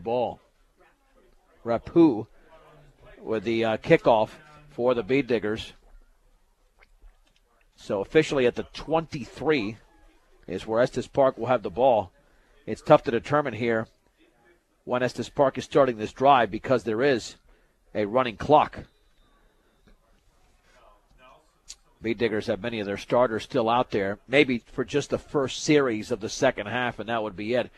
ball. Rapu with the kickoff for the Bead Diggers. So officially at the 23 is where Estes Park will have the ball. It's tough to determine here when Estes Park is starting this drive because there is a running clock. Bead Diggers have many of their starters still out there, maybe for just the first series of the second half, and that would be it.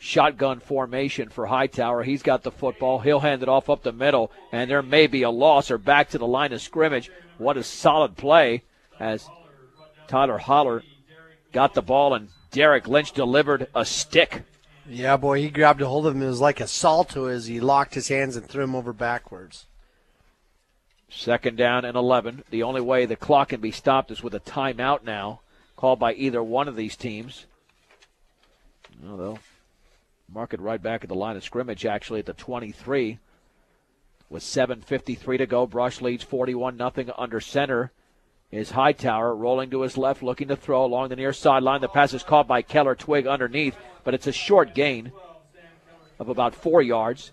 Shotgun formation for Hightower. He's got the football. He'll hand it off up the middle, and there may be a loss or back to the line of scrimmage. What a solid play as Tyler Holler got the ball, and Derek Lynch delivered a stick. Yeah, boy, he grabbed a hold of him. It was like a salto as he locked his hands and threw him over backwards. Second down and 11. The only way the clock can be stopped is with a timeout now, called by either one of these teams. Well, they'll mark it right back at the line of scrimmage, actually, at the 23. With 7:53 to go, Brush leads 41-0 under center. Is Hightower rolling to his left, looking to throw along the near sideline. The pass is caught by Keller Twig underneath, but it's a short gain of about 4 yards.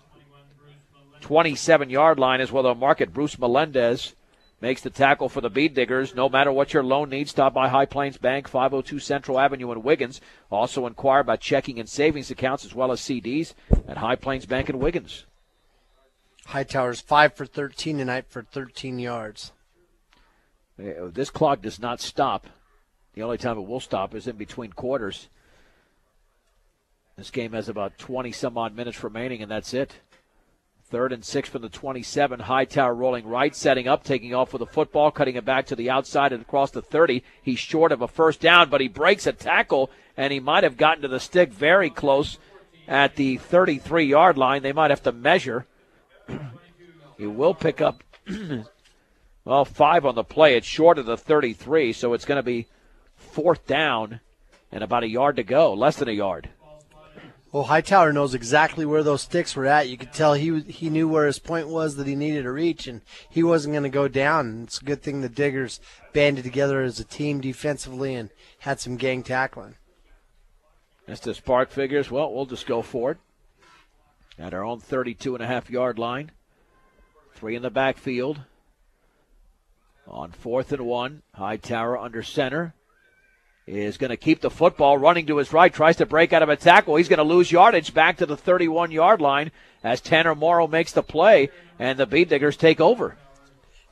27-yard line is where they'll mark it. Bruce Melendez makes the tackle for the Bead Diggers. No matter what your loan needs, stop by High Plains Bank, 502 Central Avenue in Wiggins. Also inquire about checking and savings accounts as well as CDs at High Plains Bank in Wiggins. Hightower's 5 for 13 tonight for 13 yards. This clock does not stop. The only time it will stop is in between quarters. This game has about 20-some-odd minutes remaining, and that's it. 3rd and 6 from the 27. Hightower rolling right, setting up, taking off with the football, cutting it back to the outside and across the 30. He's short of a first down, but he breaks a tackle, and he might have gotten to the stick very close at the 33-yard line. They might have to measure. He will pick up, 5 on the play. It's short of the 33, so it's going to be 4th down and about a yard to go, less than a yard. Well, Hightower knows exactly where those sticks were at. You could tell he knew where his point was that he needed to reach, and he wasn't going to go down. It's a good thing the Diggers banded together as a team defensively and had some gang tackling. Estes Park figures, well, we'll just go for it. At our own 32.5-yard line. 3 in the backfield. On 4th and 1, Hightower under center. Is going to keep the football, running to his right, tries to break out of a tackle. He's going to lose yardage back to the 31-yard line as Tanner Morrow makes the play, and the Bead Diggers take over.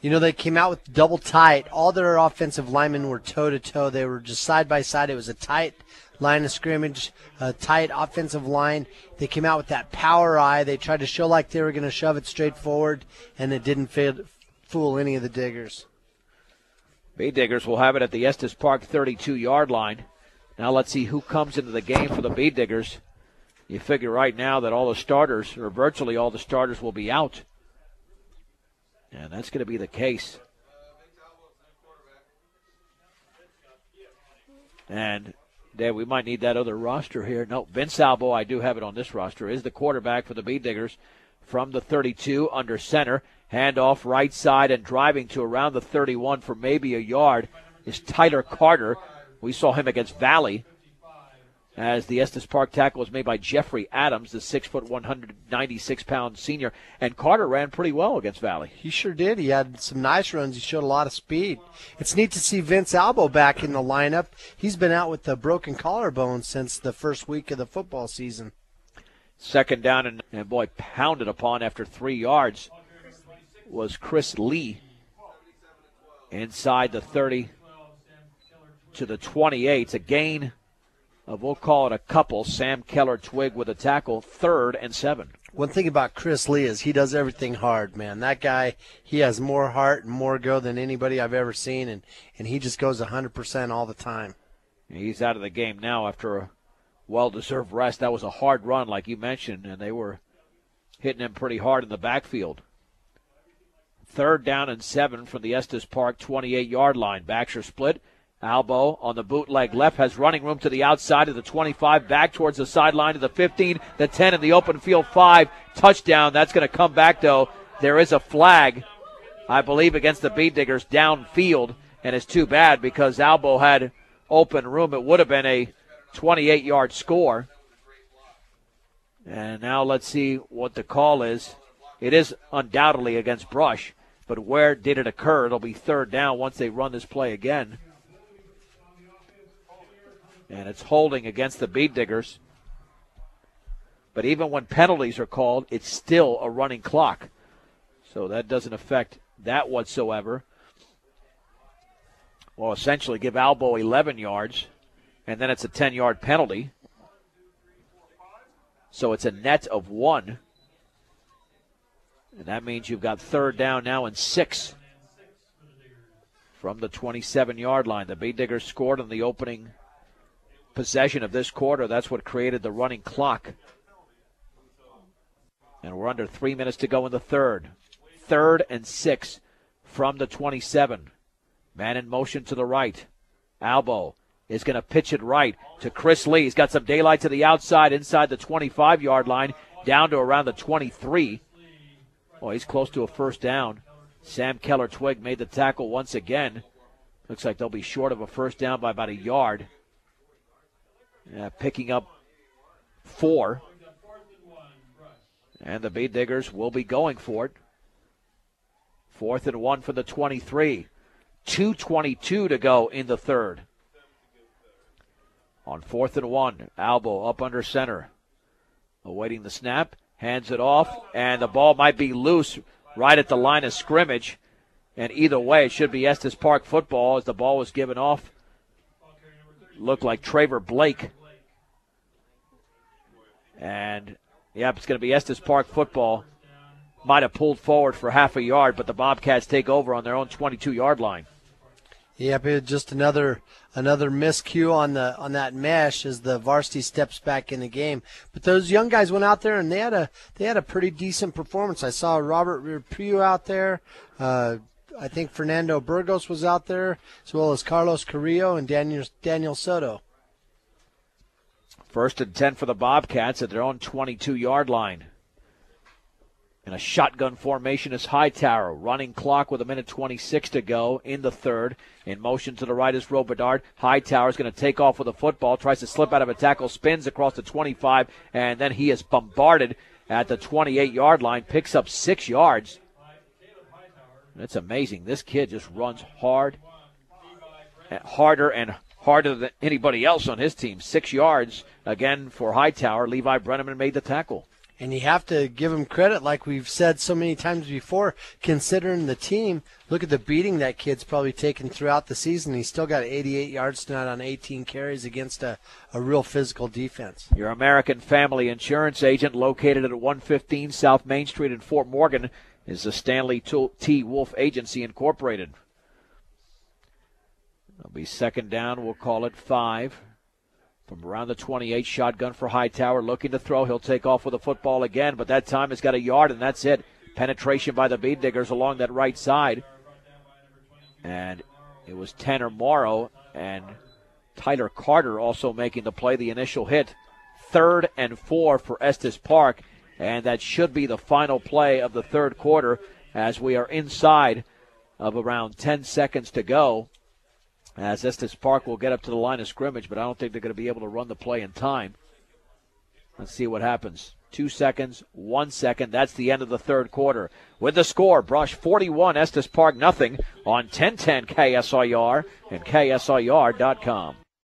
You know, they came out with double tight. All their offensive linemen were toe-to-toe. They were just side-by-side. It was a tight line of scrimmage, a tight offensive line. They came out with that power eye. They tried to show like they were going to shove it straight forward, and it didn't fool any of the Diggers. Bead Diggers will have it at the Estes Park 32-yard line. Now let's see who comes into the game for the Bead Diggers. You figure right now that all the starters, or virtually all the starters, will be out. And that's going to be the case. And Dave, we might need that other roster here. No, Vince Albo, I do have it on this roster, is the quarterback for the Bead Diggers from the 32 under center. Handoff right side and driving to around the 31 for maybe a yard is Tyler Carter. We saw him against Valley as the Estes Park tackle was made by Jeffrey Adams, the 6', 196-pound senior. And Carter ran pretty well against Valley. He sure did. He had some nice runs. He showed a lot of speed. It's neat to see Vince Albo back in the lineup. He's been out with a broken collarbone since the first week of the football season. 2nd down and boy, pounded upon after 3 yards was Chris Lee inside the 30 to the 28. It's a gain of, we'll call it a couple. Sam Keller Twig with a tackle, 3rd and 7. One thing about Chris Lee is he does everything hard, man. That guy, he has more heart and more go than anybody I've ever seen, and he just goes 100% all the time. He's out of the game now after a well-deserved rest. That was a hard run, like you mentioned, and they were hitting him pretty hard in the backfield. 3rd down and 7 from the Estes Park 28-yard line. Backs are split. Albo on the bootleg left has running room to the outside of the 25, back towards the sideline to the 15, the 10 in the open field, 5. Touchdown. That's going to come back, though. There is a flag, I believe, against the Bead Diggers downfield, and it's too bad because Albo had open room. It would have been a 28-yard score. And now let's see what the call is. It is undoubtedly against Brush, but where did it occur? It'll be third down once they run this play again. And it's holding against the Bead Diggers. But even when penalties are called, it's still a running clock. So that doesn't affect that whatsoever. Well, essentially give Albo 11 yards, and then it's a 10-yard penalty. So it's a net of 1. And that means you've got third down now and 6 from the 27-yard line. The Bead Diggers scored on the opening possession of this quarter. That's what created the running clock. And we're under 3 minutes to go in the third. 3rd and 6 from the 27. Man in motion to the right. Albo is going to pitch it right to Chris Lee. He's got some daylight to the outside, inside the 25-yard line, down to around the 23. Oh, he's close to a first down. Sam Keller-Twigg made the tackle once again. Looks like they'll be short of a first down by about a yard. Picking up 4. And the Bead Diggers will be going for it. 4th and 1 for the 23. 2:22 to go in the third. On 4th and 1, Albo up under center. Awaiting the snap, hands it off, and the ball might be loose right at the line of scrimmage. And either way, it should be Estes Park football as the ball was given off. Looked like Traver Blake. And, it's going to be Estes Park football. Might have pulled forward for half a yard, but the Bobcats take over on their own 22-yard line. Yep, it was just another miscue on that mesh as the varsity steps back in the game. But those young guys went out there and they had a pretty decent performance. I saw Robert Repriu out there. I think Fernando Burgos was out there, as well as Carlos Carrillo and Daniel Soto. 1st and 10 for the Bobcats at their own 22-yard line. In a shotgun formation is Hightower. Running clock with 1:26 to go in the third. In motion to the right is Robidard. Hightower is going to take off with the football. Tries to slip out of a tackle. Spins across the 25. And then he is bombarded at the 28-yard line. Picks up 6 yards. It's amazing. This kid just runs hard. Harder and harder than anybody else on his team. 6 yards again for Hightower. Levi Brenneman made the tackle. And you have to give him credit, like we've said so many times before, considering the team. Look at the beating that kid's probably taken throughout the season. He's still got 88 yards tonight on 18 carries against a real physical defense. Your American Family Insurance agent, located at 115 South Main Street in Fort Morgan, is the Stanley T. Wolf Agency Incorporated. It'll be second down. We'll call it 5. From around the 28, shotgun for Hightower, looking to throw. He'll take off with the football again, but that time has got a yard, and that's it. Penetration by the Bead Diggers along that right side. And it was Tanner Morrow and Tyler Carter also making the play, the initial hit. 3rd and 4 for Estes Park, and that should be the final play of the third quarter as we are inside of around 10 seconds to go. As Estes Park will get up to the line of scrimmage, but I don't think they're going to be able to run the play in time. Let's see what happens. 2 seconds, 1 second. That's the end of the third quarter. With the score, Brush 41, Estes Park nothing on 1010 KSIR and KSIR.com.